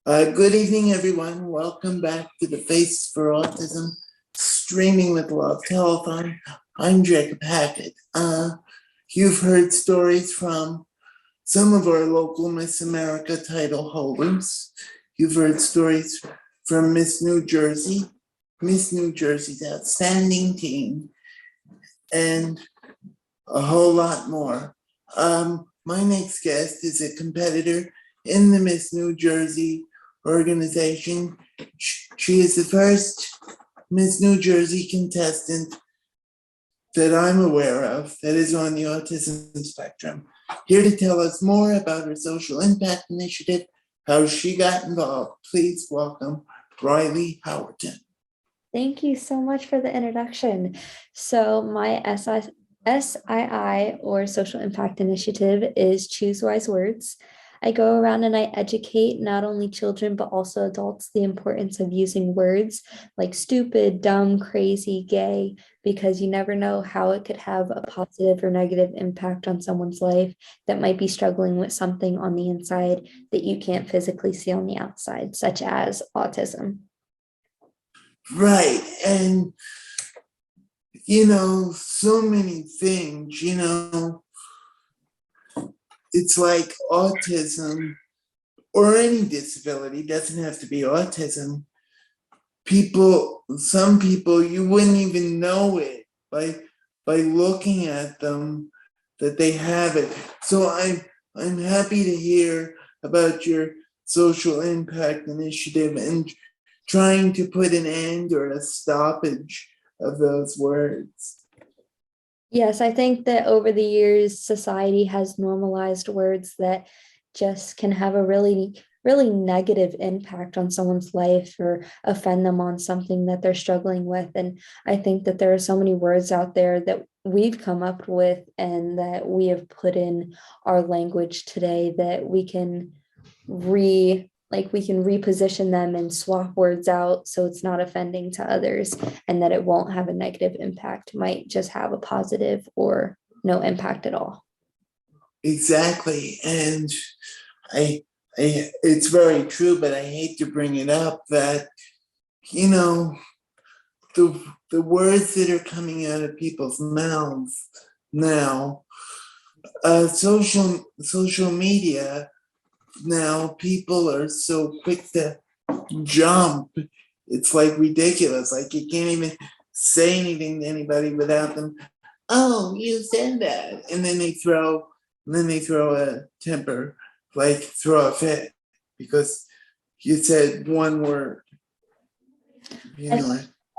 Good evening, everyone. Welcome back to the Face for Autism Streaming with Love telethon. I'm Jacob Hackett. You've heard stories from some of our local Miss America title holders. You've heard stories from Miss New Jersey, Miss New Jersey's outstanding team, and a whole lot more. My next guest is a competitor in the Miss New Jersey organization. She is the first Miss New Jersey contestant that I'm aware of that is on the autism spectrum. Here to tell us more about her social impact initiative, how she got involved, please welcome Rylee Howerton. Thank you so much for the introduction. So my SII or Social Impact Initiative is Choose Wise Words. I go around and I educate not only children, but also adults the importance of using words like stupid, dumb, crazy, gay, because you never know how it could have a positive or negative impact on someone's life that might be struggling with something on the inside that you can't physically see on the outside, such as autism. Right. And, so many things, it's like autism or any disability, doesn't have to be autism. Some people, you wouldn't even know it by looking at them that they have it. So I'm happy to hear about your social impact initiative and trying to put an end or a stoppage of those words. Yes, I think that over the years, society has normalized words that just can have a really, really negative impact on someone's life or offend them on something that they're struggling with. And I think that there are so many words out there that we've come up with and that we have put in our language today that we can reposition them and swap words out so it's not offending to others and that it won't have a negative impact, might just have a positive or no impact at all. Exactly. And I it's very true, but I hate to bring it up that, the words that are coming out of people's mouths now, social media, now people are so quick to jump. It's like ridiculous. Like you can't even say anything to anybody without them. Oh, you said that, and then they throw a temper, like throw a fit because you said one word.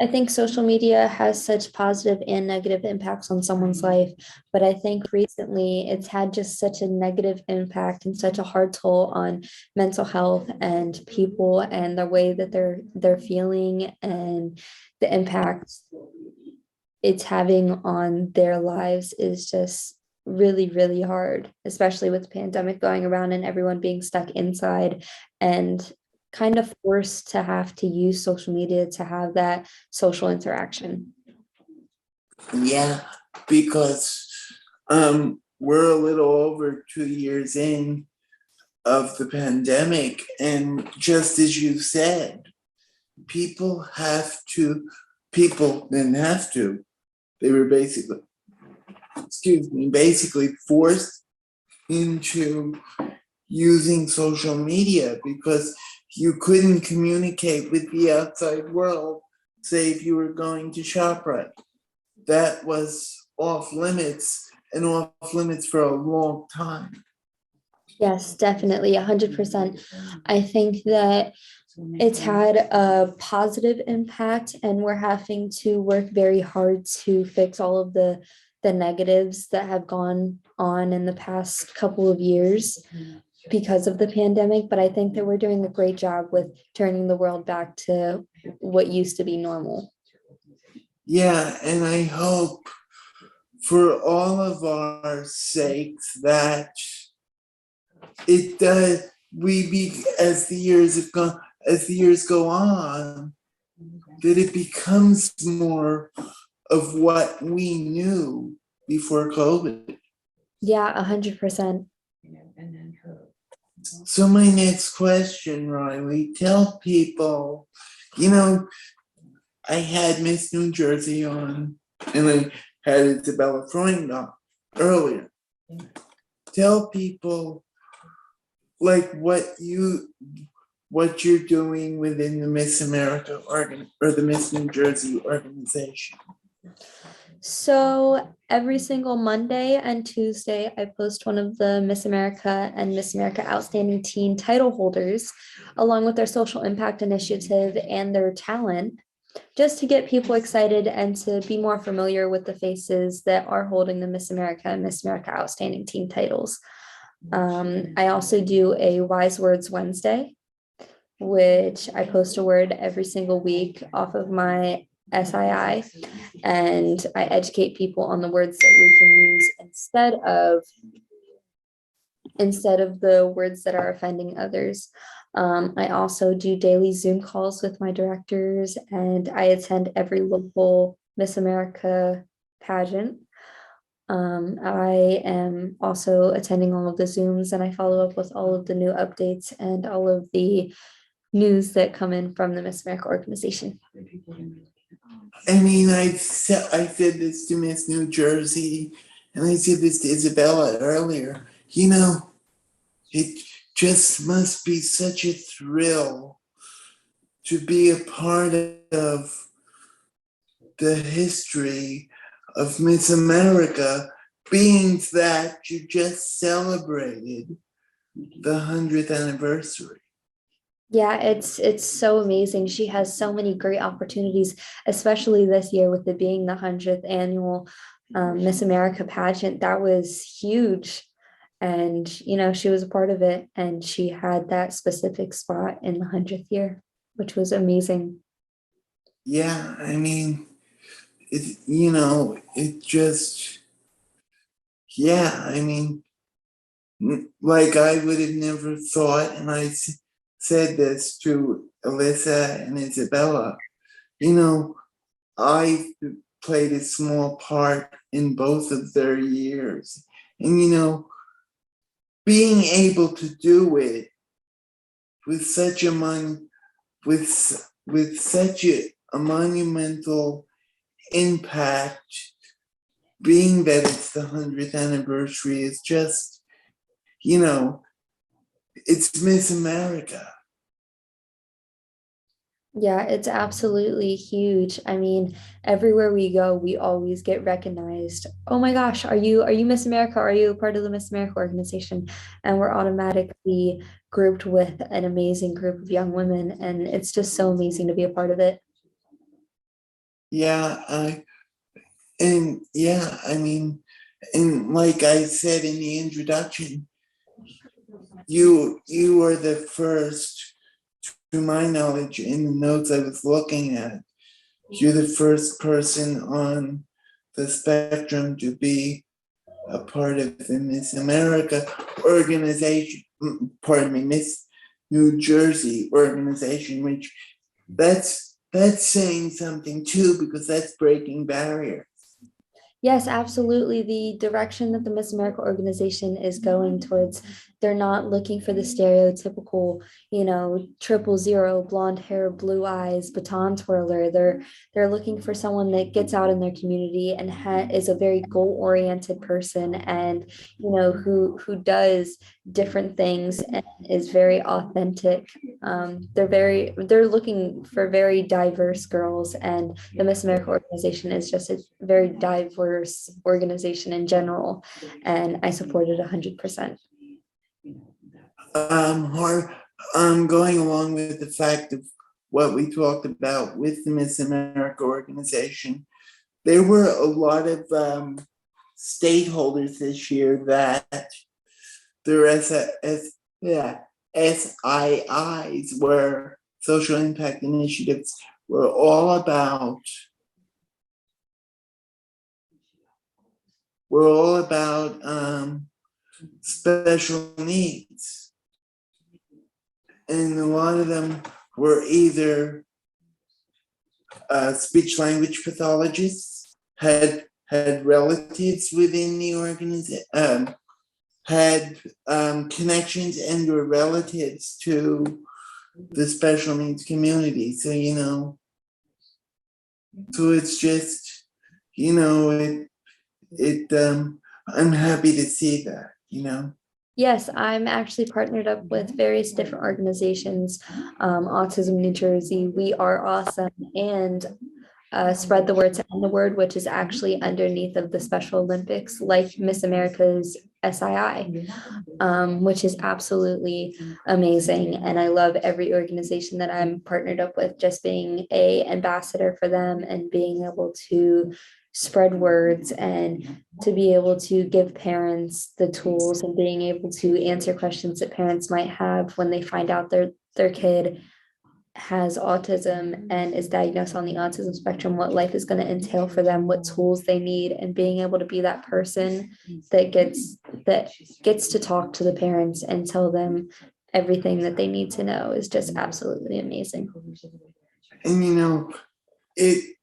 I think social media has such positive and negative impacts on someone's life, but I think recently it's had just such a negative impact and such a hard toll on mental health and people and the way that they're feeling and the impact it's having on their lives is just really, really hard, especially with the pandemic going around and everyone being stuck inside and kind of forced to have to use social media to have that social interaction. Yeah, because we're a little over 2 years in of the pandemic, and just as you said, people didn't have to. They were basically forced into using social media because you couldn't communicate with the outside world, say if you were going to ShopRite. That was off limits and off limits for a long time. Yes, definitely, 100%. I think that it's had a positive impact and we're having to work very hard to fix all of the negatives that have gone on in the past couple of years because of the pandemic, but I think that we're doing a great job with turning the world back to what used to be normal. Yeah, and I hope for all of our sakes that it does, as the years go on, that it becomes more of what we knew before COVID. Yeah, 100%. So my next question, Rylee, tell people, you know, I had Miss New Jersey on, and I had Isabella Freund on earlier. Tell people like what you're doing within the Miss America or the Miss New Jersey organization. So every single Monday and Tuesday, I post one of the Miss America and Miss America Outstanding Teen title holders, along with their social impact initiative and their talent, just to get people excited and to be more familiar with the faces that are holding the Miss America and Miss America Outstanding Teen titles. I also do a Wise Words Wednesday, which I post a word every single week off of my SII, and I educate people on the words that we can use instead of the words that are offending others. I also do daily Zoom calls with my directors, and I attend every local Miss America pageant. I am also attending all of the Zooms, and I follow up with all of the new updates and all of the news that come in from the Miss America organization. I mean, I said this to Miss New Jersey, and I said this to Isabella earlier. You know, it just must be such a thrill to be a part of the history of Miss America, being that you just celebrated the 100th anniversary. Yeah, it's so amazing. She has so many great opportunities, especially this year with it being the 100th annual Miss America pageant. That was huge. And, she was a part of it, and she had that specific spot in the 100th year, which was amazing. Yeah, I mean, it just, yeah, I mean, like I would have never thought, and said this to Alyssa and Isabella, I played a small part in both of their years. And, being able to do it with such a with such a monumental impact, being that it's the 100th anniversary, is just, it's Miss America. Yeah, it's absolutely huge. I mean, everywhere we go, we always get recognized. Oh my gosh, are you Miss America? Are you a part of the Miss America organization? And we're automatically grouped with an amazing group of young women, and it's just so amazing to be a part of it. Yeah, I mean, and like I said in the introduction, you are the first, to my knowledge, in the notes I was looking at, you're the first person on the spectrum to be a part of the Miss America organization, pardon me, Miss New Jersey organization, which that's saying something too, because that's breaking barriers. Yes, absolutely. The direction that the Miss America organization is going towards, they're not looking for the stereotypical, 000, blonde hair, blue eyes, baton twirler. They're looking for someone that gets out in their community and is a very goal-oriented person, and who does different things and is very authentic. They're looking for very diverse girls, and the Miss America organization is just a very diverse organization in general, and I support it 100%. Going along with the fact of what we talked about with the Miss America organization, there were a lot of stakeholders this year that their SIIs were social impact initiatives were all about special needs. And a lot of them were either speech language pathologists, had relatives within the organization, had connections and or relatives to the special needs community. So, so it's just, I'm happy to see that. Yes, I'm actually partnered up with various different organizations. Autism New Jersey, We Are Awesome, and Spread the Word to End the Word, which is actually underneath of the Special Olympics, like Miss America's SII, which is absolutely amazing. And I love every organization that I'm partnered up with, just being a ambassador for them and being able to spread words and to be able to give parents the tools and being able to answer questions that parents might have when they find out their kid has autism and is diagnosed on the autism spectrum, what life is going to entail for them, what tools they need, and being able to be that person that gets to talk to the parents and tell them everything that they need to know is just absolutely amazing. And it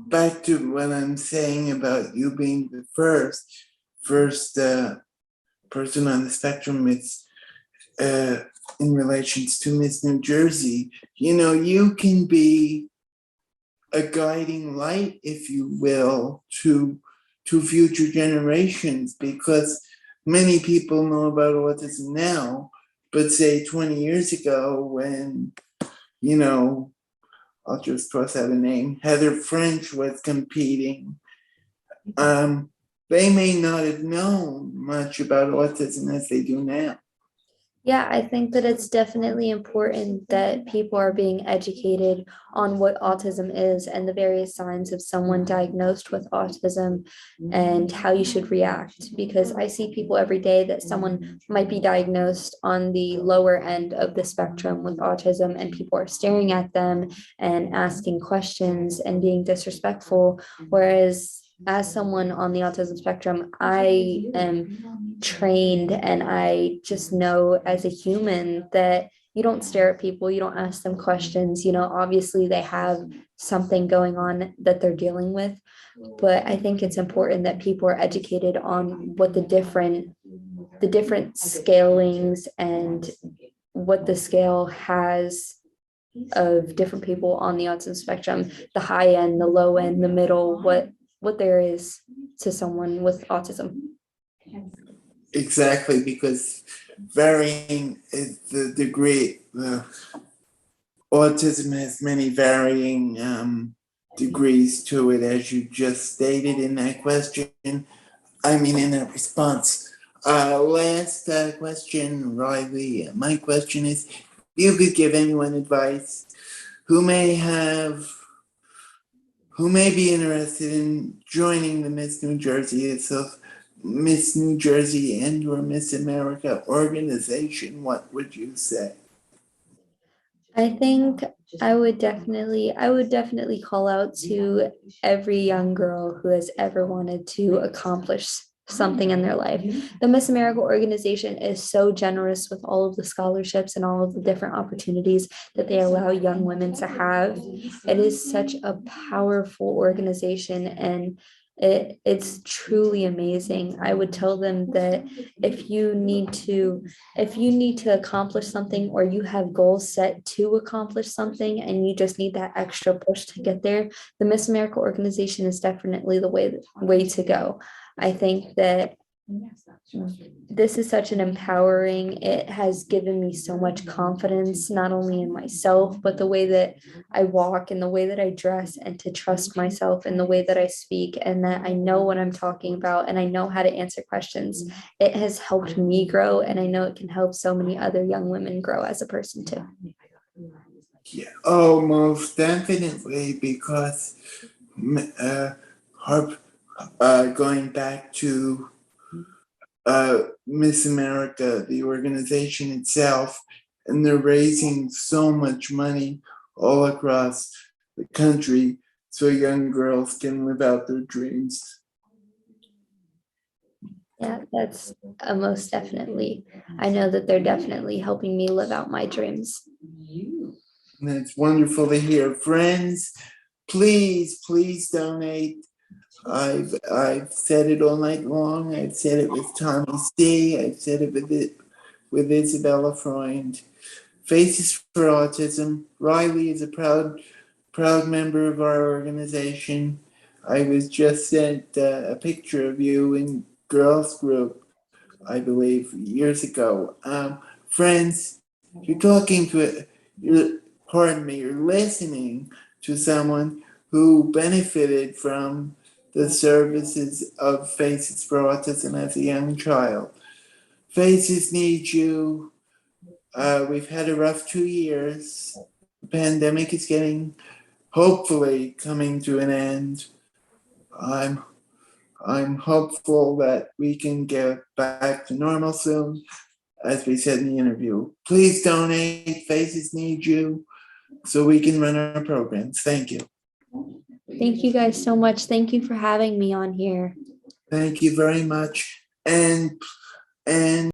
back to what I'm saying about you being the first person on the spectrum. It's in relations to Miss New Jersey. You can be a guiding light, if you will, to future generations, because many people know about autism now, but say 20 years ago when, I'll just toss out a name, Heather French was competing, they may not have known much about autism as they do now. Yeah, I think that it's definitely important that people are being educated on what autism is and the various signs of someone diagnosed with autism and how you should react. Because I see people every day that someone might be diagnosed on the lower end of the spectrum with autism, and people are staring at them and asking questions and being disrespectful. Whereas as someone on the autism spectrum, I am trained and I just know as a human that you don't stare at people, you don't ask them questions. Obviously they have something going on that they're dealing with, but I think it's important that people are educated on what the different scalings and what the scale has of different people on the autism spectrum, the high end, the low end, the middle, what there is to someone with autism. Exactly, because varying is the degree. Autism has many varying degrees to it, as you just stated in that question. In that response. Last question, Rylee. My question is, if you could give anyone advice who may be interested in joining the Miss New Jersey itself, Miss New Jersey and or Miss America organization, what would you say? I think I would definitely call out to every young girl who has ever wanted to accomplish something in their life. The Miss America organization is so generous with all of the scholarships and all of the different opportunities that they allow young women to have. It is such a powerful organization, and it's truly amazing. I would tell them that if you need to accomplish something, or you have goals set to accomplish something and you just need that extra push to get there, the Miss America organization is definitely the way to go. I think that this is such an empowering, it has given me so much confidence, not only in myself, but the way that I walk and the way that I dress, and to trust myself in the way that I speak, and that I know what I'm talking about and I know how to answer questions. It has helped me grow, and I know it can help so many other young women grow as a person too. Yeah, oh, most definitely, because going back to Miss America, the organization itself, and they're raising so much money all across the country so young girls can live out their dreams. Yeah, that's most definitely. I know that they're definitely helping me live out my dreams. And it's wonderful to hear. Friends, please donate I've said it all night long. I've said it with Tommy C. I've said it with Isabella Freund. Faces for Autism. Rylee is a proud member of our organization. I was just sent a picture of you in girls group, I believe, years ago. Friends, you're talking to you're listening to someone who benefited from the services of Faces for Autism as a young child. Faces need you. We've had a rough 2 years. The pandemic is hopefully coming to an end. I'm hopeful that we can get back to normal soon, as we said in the interview. Please donate. Faces need you so we can run our programs. Thank you. Thank you guys so much. Thank you for having me on here. Thank you very much. And